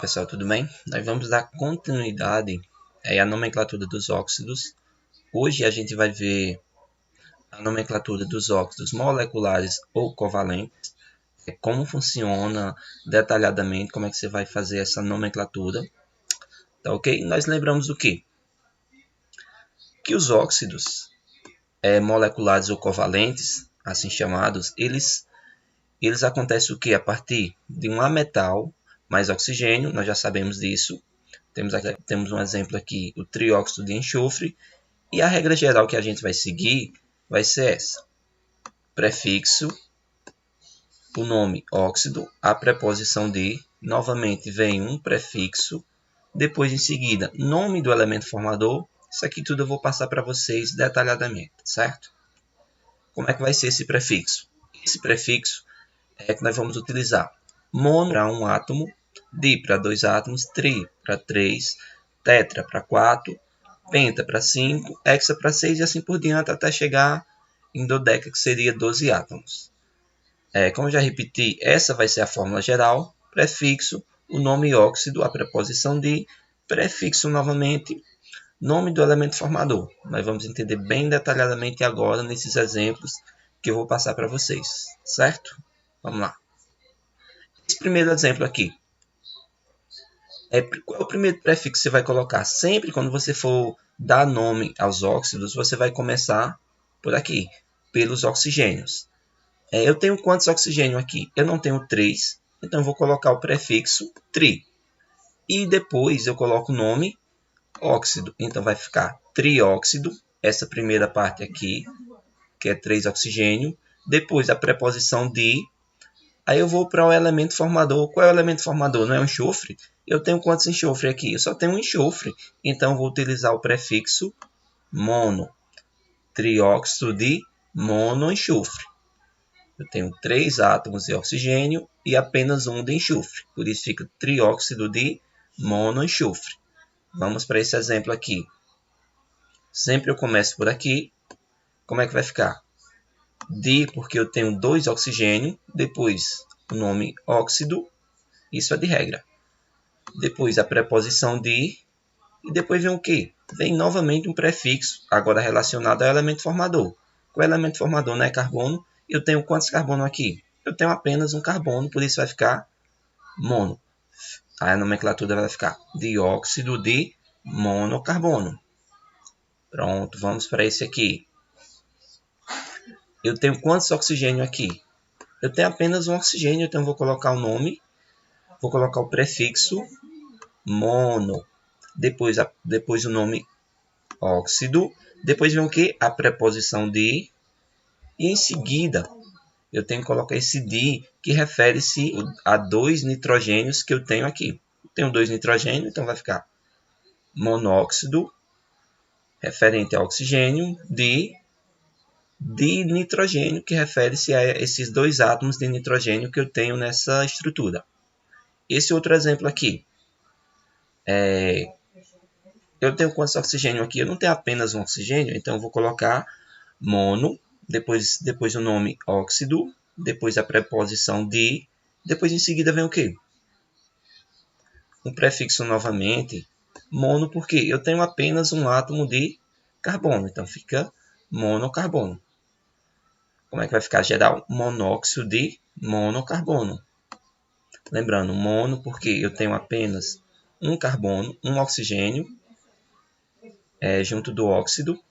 pessoal, tudo bem? Nós vamos dar continuidade à nomenclatura dos óxidos. Hoje a gente vai ver a nomenclatura dos óxidos moleculares ou covalentes, como funciona detalhadamente, como é que você vai fazer essa nomenclatura, tá ok? Nós lembramos o quê? Que os óxidos moleculares ou covalentes, assim chamados, eles acontecem o quê? A partir de um ametal mais oxigênio, nós já sabemos disso. Temos um exemplo aqui, o trióxido de enxofre. E a regra geral que a gente vai seguir vai ser essa. Prefixo, o nome óxido, a preposição de, novamente vem um prefixo, depois em seguida, nome do elemento formador. Isso aqui tudo eu vou passar para vocês detalhadamente, certo? Como é que vai ser esse prefixo? Esse prefixo é que nós vamos utilizar mono para um átomo, di para 2 átomos, tri para 3, tetra para 4, penta para 5, hexa para 6 e assim por diante até chegar em dodeca, que seria 12 átomos. Como eu já repeti, essa vai ser a fórmula geral, prefixo, o nome óxido, a preposição de, prefixo novamente, nome do elemento formador. Nós vamos entender bem detalhadamente agora nesses exemplos que eu vou passar para vocês, certo? Vamos lá. Esse primeiro exemplo aqui. Qual é o primeiro prefixo que você vai colocar? Sempre quando você for dar nome aos óxidos, você vai começar por aqui, pelos oxigênios. Eu tenho quantos oxigênios aqui? Eu não tenho 3, então eu vou colocar o prefixo tri. E depois eu coloco o nome óxido. Então vai ficar trióxido, essa primeira parte aqui, que é 3 oxigênio. Depois a preposição de. Aí eu vou para o elemento formador. Qual é o elemento formador? Não é o enxofre? Eu tenho quantos enxofre aqui? Eu só tenho um enxofre. Então, eu vou utilizar o prefixo mono. Trióxido de monoenxofre. Eu tenho 3 átomos de oxigênio e apenas um de enxofre. Por isso fica trióxido de monoenxofre. Vamos para esse exemplo aqui. Sempre eu começo por aqui. Como é que vai ficar? Di, porque eu tenho 2 oxigênios. Depois o nome óxido. Isso é de regra. Depois a preposição de. E depois vem o quê? Vem novamente um prefixo, agora relacionado ao elemento formador. O elemento formador não é carbono. Eu tenho quantos carbono aqui? Eu tenho apenas um carbono, por isso vai ficar mono. Aí a nomenclatura vai ficar dióxido de monocarbono. Pronto, vamos para esse aqui. Eu tenho quantos oxigênio aqui? Eu tenho apenas um oxigênio, então vou colocar o nome. Vou colocar o prefixo mono. Depois o nome óxido. Depois vem o que? A preposição de. E em seguida, eu tenho que colocar esse di, que refere-se a 2 nitrogênios que eu tenho aqui. Eu tenho 2 nitrogênios, então vai ficar monóxido, referente ao oxigênio, de nitrogênio, que refere-se a esses 2 átomos de nitrogênio que eu tenho nessa estrutura. Esse outro exemplo aqui. Eu tenho quantos oxigênio aqui? Eu não tenho apenas um oxigênio, então eu vou colocar mono, depois o nome óxido, depois a preposição de, depois em seguida vem o quê? Um prefixo novamente, mono, porque eu tenho apenas um átomo de carbono, então fica monocarbono. Como é que vai ficar geral? Monóxido de monocarbono. Lembrando, mono porque eu tenho apenas um carbono, um oxigênio, junto do óxido.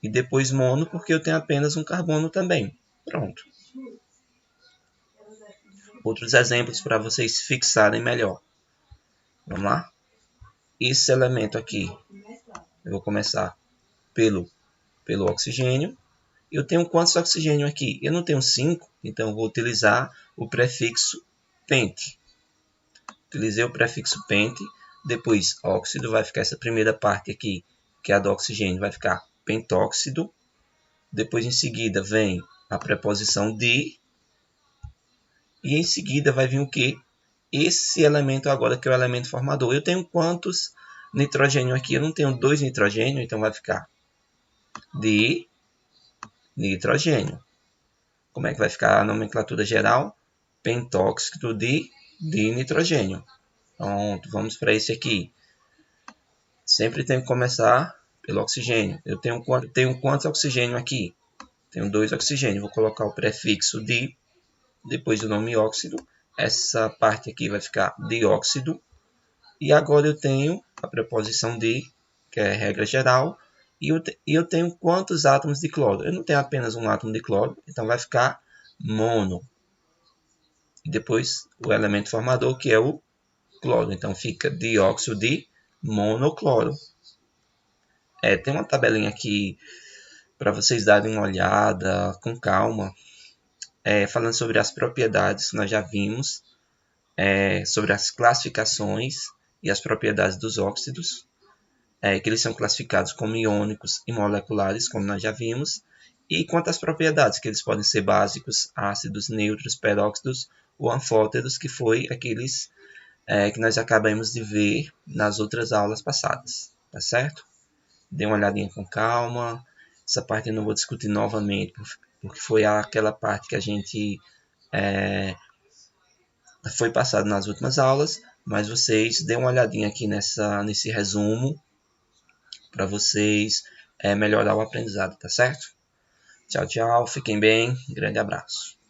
E depois mono porque eu tenho apenas um carbono também. Pronto. Outros exemplos para vocês fixarem melhor. Vamos lá? Esse elemento aqui, eu vou começar pelo oxigênio. Eu tenho quantos oxigênio aqui? Eu não tenho 5, então eu vou utilizar o prefixo pente. Utilizei o prefixo pente, depois óxido, vai ficar essa primeira parte aqui, que é a do oxigênio, vai ficar pentóxido. Depois em seguida vem a preposição de. E em seguida vai vir o que? Esse elemento agora que é o elemento formador. Eu tenho quantos nitrogênio aqui? Eu não tenho 2 nitrogênio, então vai ficar de nitrogênio. Como é que vai ficar a nomenclatura geral? Pentóxido de nitrogênio. Pronto, vamos para esse aqui. Sempre tem que começar pelo oxigênio. Eu tenho quantos oxigênio aqui? Tenho 2 oxigênios. Vou colocar o prefixo di, depois do nome óxido. Essa parte aqui vai ficar dióxido. E agora eu tenho a preposição de, que é regra geral. E eu tenho quantos átomos de cloro? Eu não tenho apenas um átomo de cloro, então vai ficar mono. E depois o elemento formador, que é o cloro. Então fica dióxido de monocloro. Tem uma tabelinha aqui para vocês darem uma olhada com calma, falando sobre as propriedades que nós já vimos, sobre as classificações e as propriedades dos óxidos, que eles são classificados como iônicos e moleculares, como nós já vimos, e quanto às propriedades, que eles podem ser básicos, ácidos, neutros, peróxidos ou anfóteros, que foi aqueles que nós acabamos de ver nas outras aulas passadas, tá certo? Dê uma olhadinha com calma. Essa parte eu não vou discutir novamente, porque foi aquela parte que a gente foi passado nas últimas aulas, mas vocês dêem uma olhadinha aqui nesse resumo para vocês melhorar o aprendizado, tá certo? Tchau, tchau, fiquem bem, grande abraço.